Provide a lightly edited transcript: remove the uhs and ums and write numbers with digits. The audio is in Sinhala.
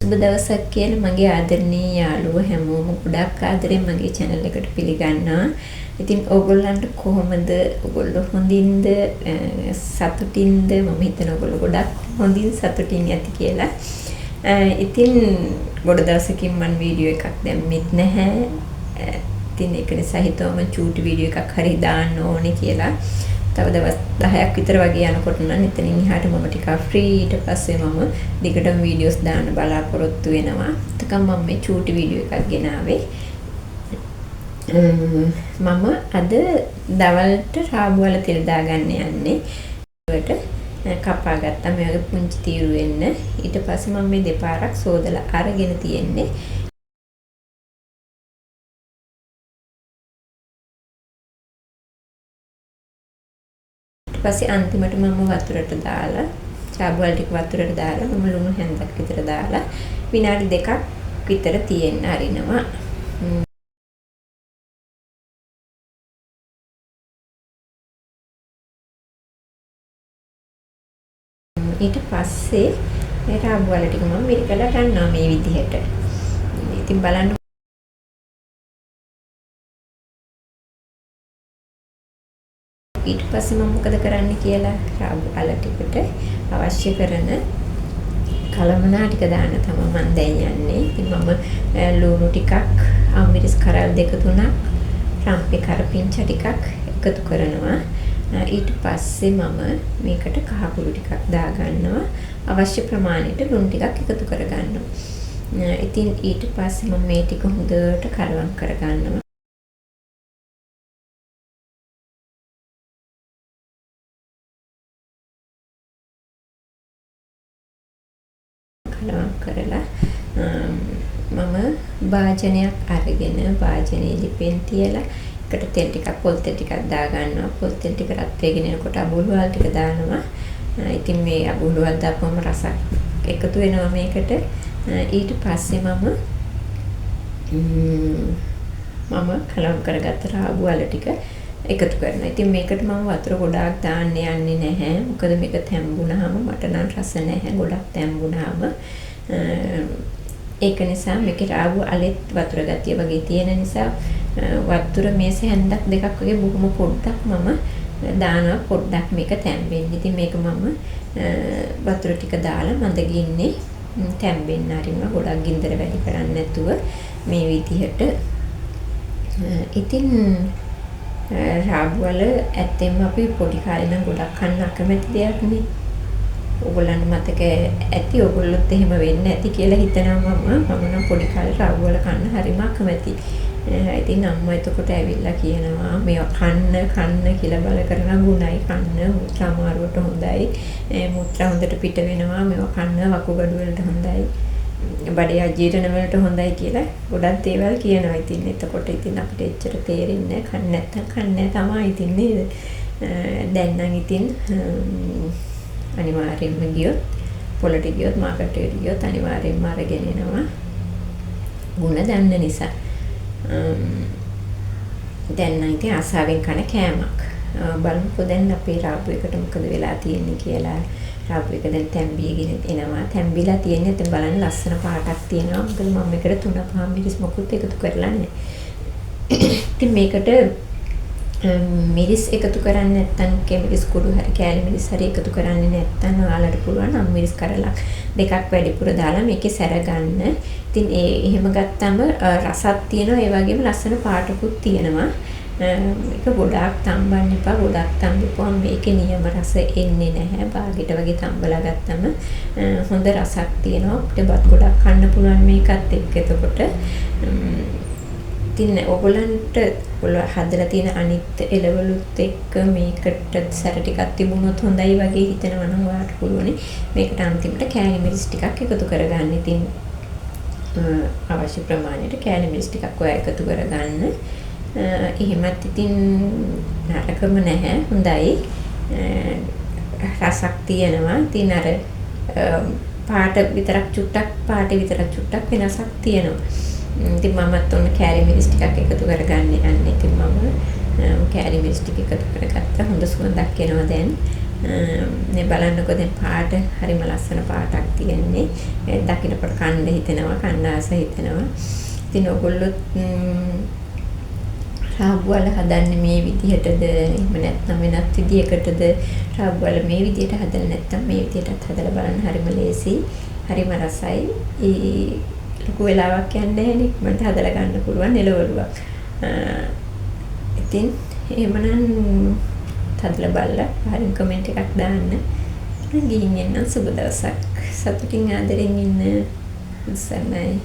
සුබ දවසක් කියලා මගේ ආදරණීය යාළුවෝ හැමෝම ගොඩක් ආදරෙන් මගේ channel එකට පිළිගන්නවා. ඉතින් ඕගොල්ලන්ට කොහොමද? ඕගොල්ලෝ හොඳින්ද සතුටින්ද? මම හිතන ඕගොල්ලෝ ගොඩක් හොඳින් සතුටින් ඇති කියලා. ඉතින් ගොඩ දවසකින් මම වීඩියෝ එකක් දැම්මෙත් නැහැ. ඉතින් ඒක නිසා හිතුවම චූටි වීඩියෝ එකක් හරි දාන්න ඕනේ කියලා. තව දවස් 10ක් විතර වගේ යනකොට නම් එතනින් එහාට මම ටිකක් ෆ්‍රී. ඊට පස්සේ මම දිගටම වීඩියෝස් දාන්න බලාපොරොත්තු වෙනවා. එතකම් මම මේ චූටි වීඩියෝ එකක් ගෙනාවේ. මම අද දවල්ට රාබු වල තෙල් දාගන්න යන්නේ. ඒකට කපා ගත්තා මේ වගේ පුංචි තීරු වෙන්න. ඊට පස්සේ මම මේ දෙපාරක් සෝදලා අරගෙන තියෙන්නේ. ඊපස්සේ අන්තිමට මම වතුරට දාලා රාබු වල ටික වතුරට දාලා මම ලුණු හැන්දක් විතර දාලා විනාඩි 2ක් විතර තියෙන්න අරිනවා. ඊට පස්සේ මේ රාබු වල ටික මම මිරිකලා ගන්නවා මේ විදිහට. ඉතින් බලන්න ඊට පස්සේ මම මොකද කරන්න කියලා රාබු වල ටිකට අවශ්‍ය කරන කලමනා ටික දාන්න තමයි මම දැන් යන්නේ. ඉතින් මම ලුණු ටිකක්, අමිරිස් කරල් 2-3ක්, රම්පේ කරපිංචා ටිකක් එකතු කරනවා. ඊට පස්සේ මම මේකට කහ කුඩු ටිකක් දා ගන්නවා. අවශ්‍ය ප්‍රමාණයට ලුණු ටිකක් එකතු කර ගන්නවා. ඉතින් ඊට පස්සේ මම මේ ටික හොඳට කලවම් කර ගන්නවා. කලවම් කරලා මම භාජනයක් අරගෙන භාජනයේ ලිපෙන් තියලා එකට තෙල් ටිකක් පොල් තෙල් ටිකක් දා ගන්නවා. පොල් තෙල් ටික රත් වෙගෙන එනකොට අබුළු වල ටික දානවා. ඉතින් මේ අබුළු වල දාපුවම රසක් එකතු වෙනවා මේකට. ඊට පස්සේ මම කලවම් කරගත්ත රාබු වල ටික එකතු කරනවා. ඉතින් මේකට මම වතුර ගොඩාක් දාන්න යන්නේ නැහැ. මොකද මේක තැම්බුණාම මට නම් රස නැහැ. ගොඩක් තැම්බුණාම ඒක නිසා මේකේ රාබු අලෙත් වතුර ගතිය වගේ තියෙන නිසා වතුර මේස හැන්දක් දෙකක් වගේ බොහොම පොඩ්ඩක් මම දානවා. පොඩ්ඩක් මේක තැම්බෙන්න. ඉතින් මේක මම වතුර ටික දාලා මඳ ගින්නේ තැම්බෙන්න අරිනවා. ගොඩක් ගින්දර වැඩි කරන්නේ නැතුව මේ විදිහට. ඉතින් රාබු වල ඇත්තෙන්ම අපි පොඩි කාලේ නම් ගොඩක් කන්න අකමැති දෙයක් නේ. ඕගොල්ලන්ට මතක ඇති ඕගොල්ලොත් එහෙම වෙන්න ඇති කියලා හිතනවා මම නම් පොඩි කාලේ රාබු වල කන්න හරිම අකමැති. ඉතින් අම්මා එතකොට ඇවිල්ලා කියනවා මේවා කන්න කියලා බල කරන ගුණයි කන්න මුත්‍රා අමාරුවට හොඳයි. මුත්‍රා හොඳට පිට වෙනවා. මේවා කන්න වකුගඩු වලට හොඳයි. බඩේ අජීර්ණ වලට හොඳයි කියලා ගොඩක් දේවල් කියනවා. ඉතින් එතකොට ඉතින් අපිට එච්චර තේරෙන්නේ නැහැ. කන්න නැත්තම් කන්නේ තමයි ඉතින් නේද? දැන් නම් ඉතින් අනිවාර්යෙන්ම ගියොත් පොළට ගියොත් මාකට් ගියොත් අනිවාර්යෙන්ම අරගෙන එනවා. ගුණ දන්න නිසා. දැන් නම් ඉතින් ආසාවෙන් කන කෑමක්. බලමුකෝ දැන් අපේ රාබු එකට මොකද වෙලා තියෙන්නේ කියලා. රාබු එක දැන් තැම්බීගෙන එනවා. තැම්බිලා තියෙන්නේ ඉතින් බලන්න ලස්සන පාටක් තියෙනවා. මොකද මම මේකට 3-5 මිරිස් මොකුත් එකතු කරලා නැහැ. ඉතින් මේකට මිරිස් එකතු කරන්නේ නැත්නම් කෙමිරිස් කුඩු හරි කෑලි මිරිස් හරි එකතු කරන්නේ නැත්නම් ඔයාලට පුළුවන් නම් මිරිස් කරලක් දෙකක් වැඩිපුර දාලා මේකේ සැර ගන්න. ඉතින් එහෙම ගත්තම රසක් තියෙනවා. ඒ වගේම ලස්සන පාටකුත් තියෙනවා. මේක ගොඩාක් තම්බන්න එපා. ගොඩක් තම්බුවාම මේකේ නියම රස එන්නේ නැහැ. බාගෙට වගේ තම්බලා ගත්තම හොඳ රසක් තියෙනවා. අපිට බත් ගොඩක් කන්න පුළුවන් මේකත් එක්ක. එතකොට ඉතින් ඕගොල්ලන්ට හදලා තියෙන අනිත් එළවලුත් එක්ක මේකට සැර ටිකක් තිබුණොත් හොඳයි වගේ හිතනවා නම් ඔයාලට පුළුවන් මේකට අන්තිමට කෑලි මිරිස් ටිකක් එකතු කරගන්න. ඉතින් අවශ්‍ය ප්‍රමාණයට කෑලි මිරිස් ටිකක් ඔයා එකතු කරගන්න. එහෙමත් ඉතින් නරකම නැහැ. හොඳයි. රසක් තියෙනවා. ඉතින් අර පාට විතරක් චුට්ටක් වෙනසක් තියෙනවා. ඉතින් මමත් ඔන්න කෑලි මිරිස් ටිකක් එකතු කරගන්න යන්නේ. ඉතින් මම කෑලි මිරිස් ටික එකතු කරගත්තා. හොඳ සුවඳක් එනවා දැන්. මේ බලන්නකෝ දැන් පාට හරිම ලස්සන පාටක් තියෙන්නේ. දකින්නකොට කන්න හිතෙනවා, කන්න ආස හිතෙනවා. ඉතින් ඔයගොල්ලොත් රාබ්බුවල හදන්නේ මේ විදිහටද? එහෙම නැත්නම් වෙනත් විදිහකටද? රාබ්බුවල මේ විදිහට හදලා නැත්නම් මේ විදිහටත් හදලා බලන්න හරිම ලේසි. හරිම රසයි. ලොකු වෙලාවක් යන්නේ නැහැ නේ. මට හදලා ගන්න පුළුවන් එළවලුවක්. ඉතින් එහෙමනම් හදලා බලලා හරිම කමෙන්ට් එකක් දාන්න. ගිහින් එන්න සුබ දවසක්. සතුටින් ආදරෙන් ඉන්න. උත්සන්නයි.